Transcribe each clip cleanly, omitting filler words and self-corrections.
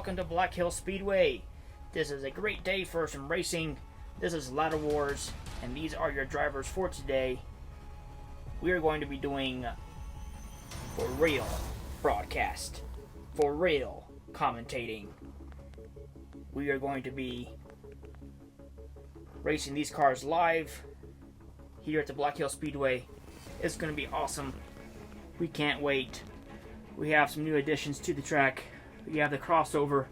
welcome to Black Hill Speedway. This is a great day for some racing. This is Ladder Wars, and these are your drivers for today. We are going to be doing for real broadcast, for real commentating. We are going to be racing these cars live here at the Black Hill Speedway. It's going to be awesome. We can't wait. We have some new additions to the track. We have the crossover.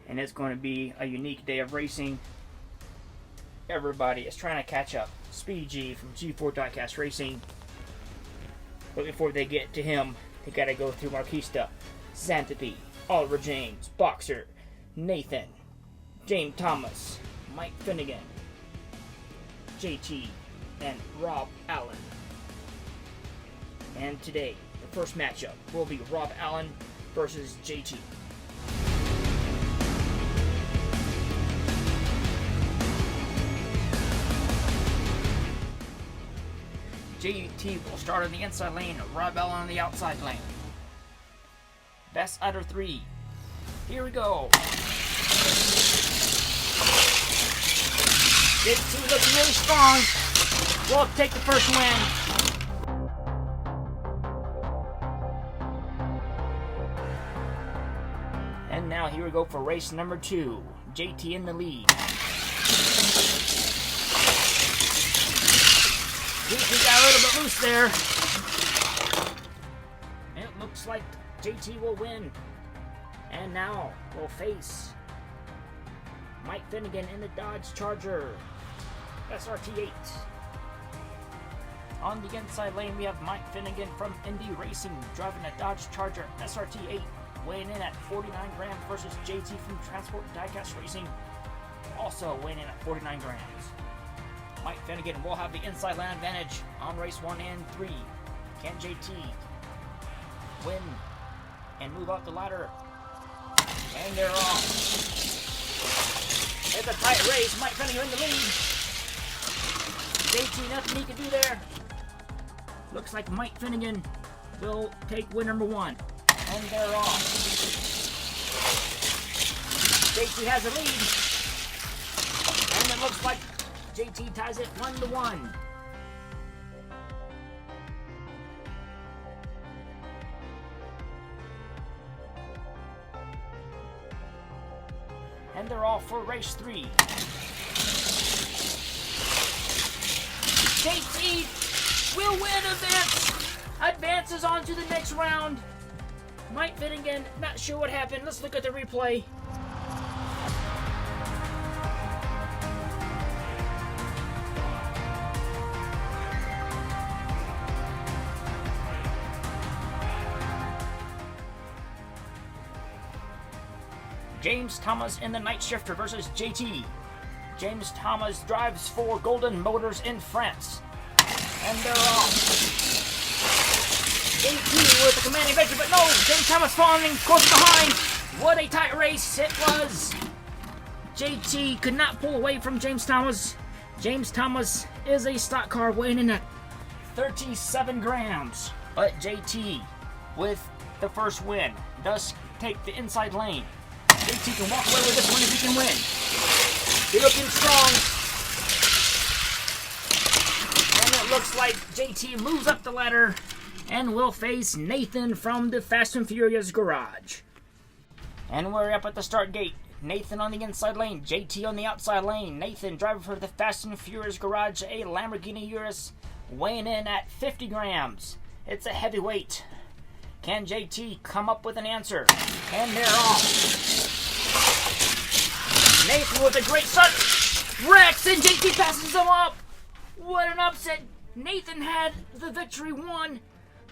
And it's going to be a unique day of racing. Everybody is trying to catch up. Speedy G from G4 Diecast Racing. But before they get to him, they gotta go through Marquis, Xanthopy, Oliver James, Boxer, Nathan, James Thomas, Mike Finnegan, JT, and Rob Allen. And today, the first matchup will be Rob Allen versus JT. JT will start on the inside lane, Rob Allen on the outside lane. Best out of three. Here we go. JT looking really strong. We'll take the first win. And now here we go for race number 2. JT in the lead. JT got a little bit loose there. It looks like JT will win. And now we'll face Mike Finnegan in the Dodge Charger SRT8. On the inside lane, we have Mike Finnegan from Indy Racing driving a Dodge Charger SRT8, weighing in at 49 grams versus JT from Transport Diecast Racing, also weighing in at 49 grams. Mike Finnegan will have the inside lane advantage on race 1 and 3. Can JT win and move up the ladder? And they're off. It's a tight race. Mike Finnegan in the lead. JT, nothing he can do there. Looks like Mike Finnegan will take win number 1. And they're off. JT has the lead. And it looks like JT ties it 1-1. And they're off for race 3. JT will win advances on to the next round. Mike Finnegan, not sure what happened. Let's look at the replay. James Thomas in the Night Shifter versus JT. James Thomas drives for Golden Motors in France. And they're off. JT with the commanding victory, but no! James Thomas falling close behind. What a tight race it was. JT could not pull away from James Thomas. James Thomas is a stock car weighing in at 37 grams. But JT, with the first win, does take the inside lane. JT can walk away with this one if he can win. He's looking strong. And it looks like JT moves up the ladder and will face Nathan from the Fast and Furious garage. And we're up at the start gate. Nathan on the inside lane, JT on the outside lane. Nathan driving for the Fast and Furious garage, a Lamborghini Urus, weighing in at 50 grams. It's a heavyweight. Can JT come up with an answer? And they're off. Nathan with a great start. Rex and JT passes him up. What an upset. Nathan had the victory won,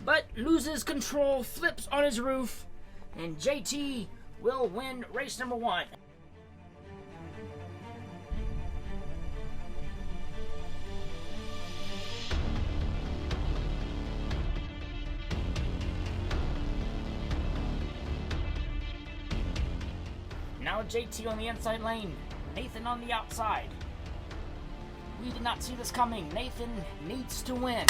but loses control, flips on his roof, and JT will win race number 1. Now JT on the inside lane, Nathan on the outside. We did not see this coming. Nathan needs to win.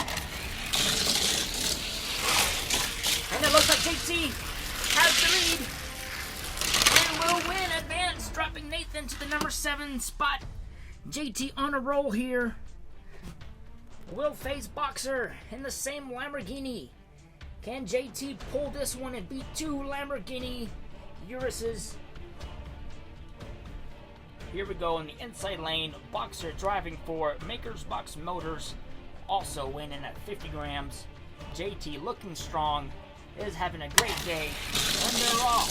And it looks like JT has the lead and will win advance, dropping Nathan to the number 7 spot. JT on a roll here. Will face Boxer in the same Lamborghini. Can JT pull this one and beat 2 Lamborghini Uruses? Here we go in the inside lane. Boxer driving for Maker's Box Motors, also winning at 50 grams. JT looking strong, is having a great day, and they're off.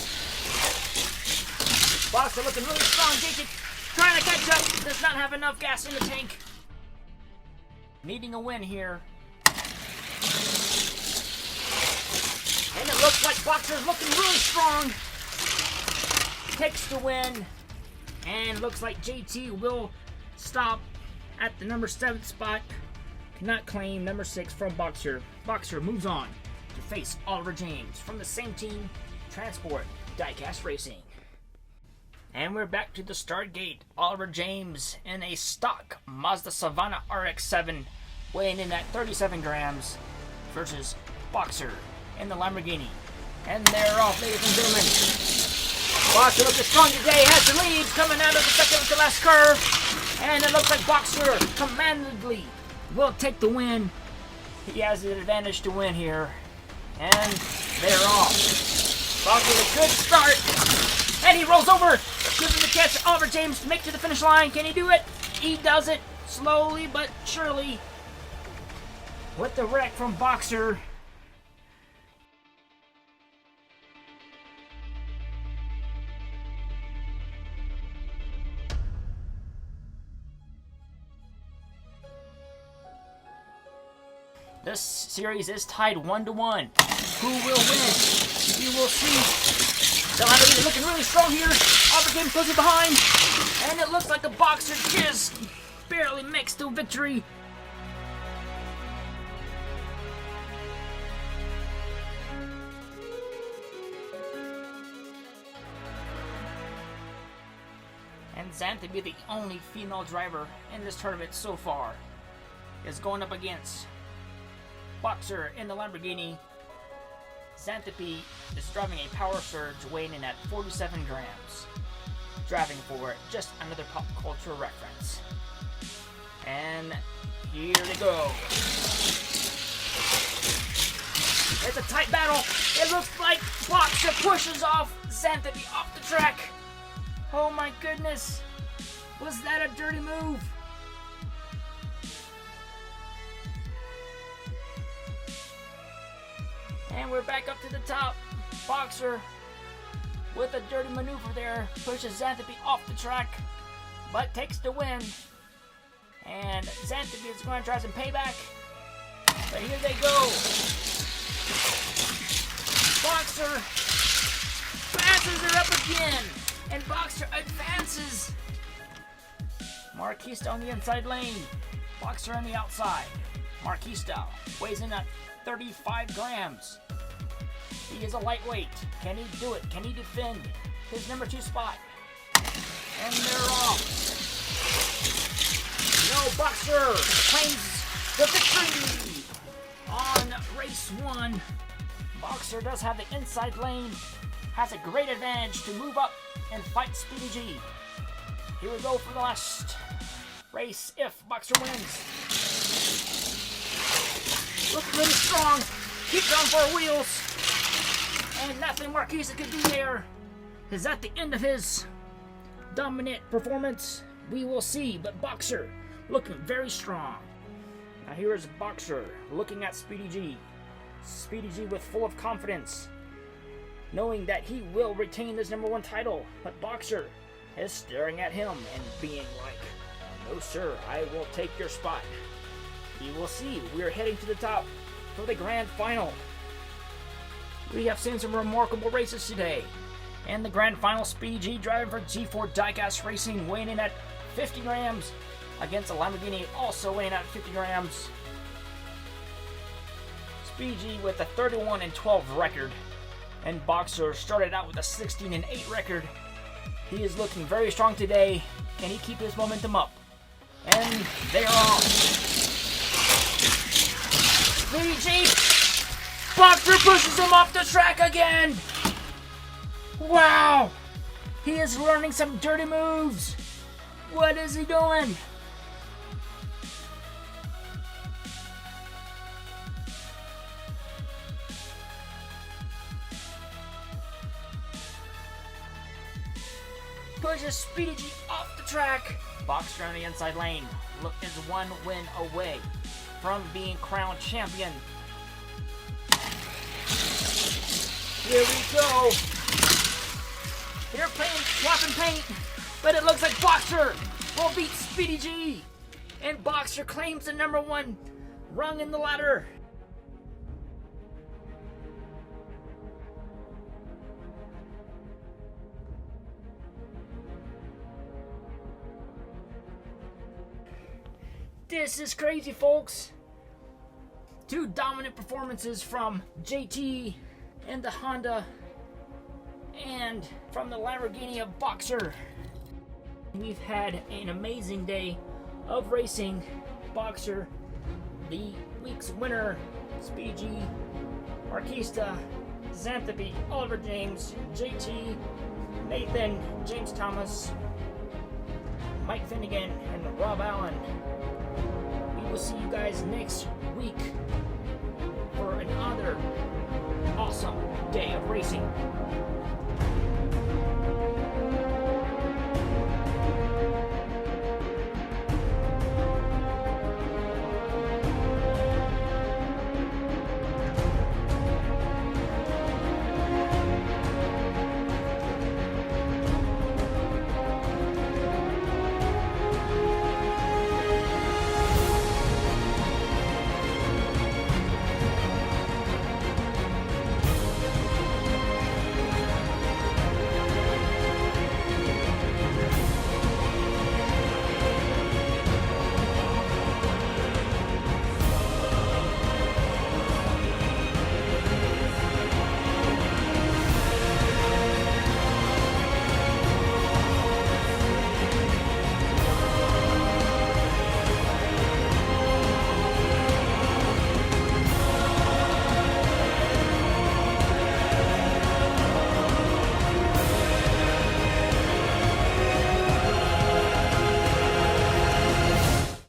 Boxer looking really strong. JT trying to catch up, does not have enough gas in the tank. Needing a win here. And it looks like Boxer's looking really strong. Takes the win. And looks like JT will stop at the number 7 spot. Cannot claim number 6 from Boxer. Boxer moves on to face Oliver James from the same team, Transport Diecast Racing. And we're back to the start gate. Oliver James in a stock Mazda Savannah RX-7, weighing in at 37 grams, versus Boxer in the Lamborghini. And they're off, ladies and gentlemen. Boxer looking strong today, has the lead coming out of the second to last curve. And it looks like Boxer commandedly will take the win. He has the advantage to win here. And they're off. Boxer with a good start. And he rolls over. Gives him the catch to Oliver James to make it to the finish line. Can he do it? He does it slowly but surely. With the wreck from Boxer. This series is tied 1-1. Who will win? You will see. They'll have it looking really strong here. Oliver James closing behind. And it looks like the Boxer just barely makes the victory. And Xanthi, the only female driver in this tournament so far, is going up against Boxer in the Lamborghini. Xanthi is driving a Power Surge weighing in at 47 grams. Driving for just another pop culture reference. And here they go. It's a tight battle. It looks like Boxer pushes off Xanthi off the track. Oh my goodness. Was that a dirty move? And we're back up to the top. Boxer, with a dirty maneuver there, pushes Xanthi off the track, but takes the win. And Xanthi is going to try some payback. But here they go. Boxer passes her up again. And Boxer advances. Marquis on the inside lane. Boxer on the outside. Marquis weighs in at 35 grams. He is a lightweight. Can he do it? Can he defend his number 2 spot? And they're off. No, Boxer claims the victory on race 1. Boxer does have the inside lane, has a great advantage to move up and fight Speedy G. Here we go for the last race if Boxer wins. Looking really strong. Keeps on 4 wheels. And nothing Marquis could do there. Is that the end of his dominant performance? We will see. But Boxer looking very strong. Now here is Boxer looking at Speedy G. Speedy G with full of confidence, knowing that he will retain this number 1 title. But Boxer is staring at him and being like, no sir, I will take your spot. You will see. We are heading to the top for the grand final. We have seen some remarkable races today. In the grand final, Speedy G driving for G4 Diecast Racing, weighing in at 50 grams against a Lamborghini also weighing at 50 grams. Speedy G with a 31-12 record, and Boxer started out with a 16-8 record. He is looking very strong today. Can he keep his momentum up? And they are off. Speedy G Boxer pushes him off the track again. Wow. He is learning some dirty moves. What is he doing? Pushes Speedy G off the track. Boxer on the inside lane is one win away from being crowned champion. Here we go. They're playing swapping paint, but it looks like Boxer will beat Speedy G. And Boxer claims the #1 rung in the ladder. This is crazy, folks. 2 dominant performances from JT and the Honda, and from the Lamborghini of Boxer. We've had an amazing day of racing. Boxer, the week's winner, Speedy G, Marquis, Xanthopy, Oliver James, JT, Nathan, James Thomas, Mike Finnegan, and Rob Allen. We will see you guys next week for another awesome day of racing.